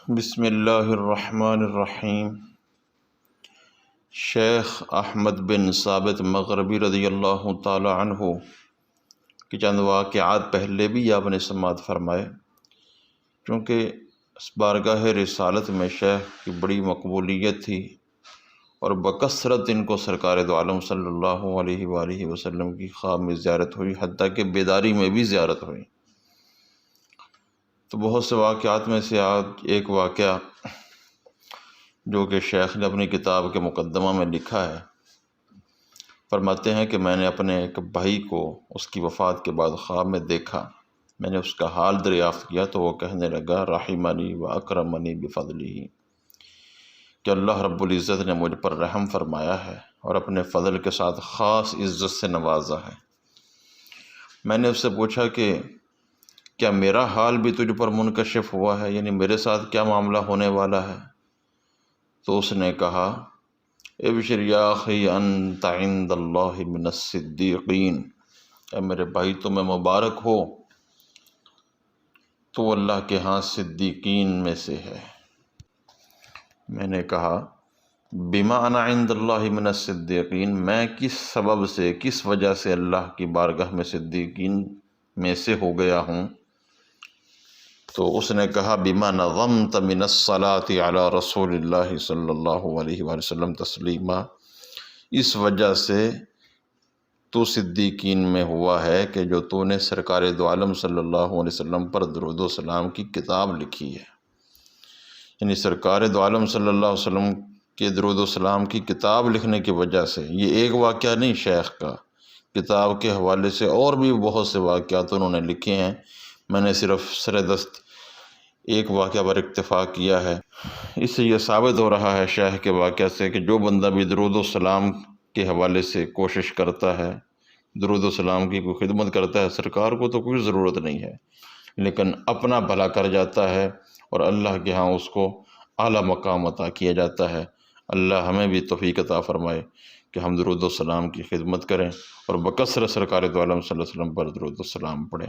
بسم اللہ الرحمن الرحیم۔ شیخ احمد بن ثابت مغربی رضی اللہ تعالی عنہ کی چند واقعات پہلے بھی آپ نے سماعت فرمائے، چونکہ اس بارگاہ رسالت میں شیخ کی بڑی مقبولیت تھی اور بکثرت ان کو سرکار دو عالم صلی اللہ علیہ وآلہ وسلم کی خواب میں زیارت ہوئی، حتیٰ کہ بیداری میں بھی زیارت ہوئی۔ تو بہت سے واقعات میں سے آج ایک واقعہ جو کہ شیخ نے اپنی کتاب کے مقدمہ میں لکھا ہے، فرماتے ہیں کہ میں نے اپنے ایک بھائی کو اس کی وفات کے بعد خواب میں دیکھا۔ میں نے اس کا حال دریافت کیا تو وہ کہنے لگا رحمنی و اکرمنی بفضلہ، کہ اللہ رب العزت نے مجھ پر رحم فرمایا ہے اور اپنے فضل کے ساتھ خاص عزت سے نوازا ہے۔ میں نے اس سے پوچھا کہ کیا میرا حال بھی تجھ پر منکشف ہوا ہے، یعنی میرے ساتھ کیا معاملہ ہونے والا ہے؟ تو اس نے کہا ابشر یا اخی انت عند اللہ من الصدیقین، اے میرے بھائی تمہیں مبارک ہو، تو اللہ کے ہاں صدیقین میں سے ہے۔ میں نے کہا بما انا عند اللہ من الصدیقین، میں کس سبب سے، کس وجہ سے اللہ کی بارگاہ میں صدیقین میں سے ہو گیا ہوں؟ تو اس نے کہا بما نظمت من الصلاة علی رسول اللہ صلی اللہ علیہ وآلہ وسلم تسلیما، اس وجہ سے تو صدیقین میں ہوا ہے کہ جو تو نے سرکار دو عالم صلی اللہ علیہ وسلم پر درود و سلام کی کتاب لکھی ہے، یعنی سرکار دو عالم صلی اللہ علیہ وسلم کے درود و سلام کی کتاب لکھنے کی وجہ سے۔ یہ ایک واقعہ نہیں، شیخ کا کتاب کے حوالے سے اور بھی بہت سے واقعات انہوں نے لکھے ہیں، میں نے صرف سر دست ایک واقعہ پر اکتفا کیا ہے۔ اس سے یہ ثابت ہو رہا ہے شیخ کے واقعہ سے کہ جو بندہ بھی درود و سلام کے حوالے سے کوشش کرتا ہے، درود و سلام کی کوئی خدمت کرتا ہے، سرکار کو تو کوئی ضرورت نہیں ہے، لیکن اپنا بھلا کر جاتا ہے اور اللہ کے ہاں اس کو اعلیٰ مقام عطا کیا جاتا ہے۔ اللہ ہمیں بھی توفیق عطا فرمائے کہ ہم درود و سلام کی خدمت کریں اور بکثرت سرکار دو عالم صلی اللہ علیہ وسلم پر درود و سلام پڑھیں۔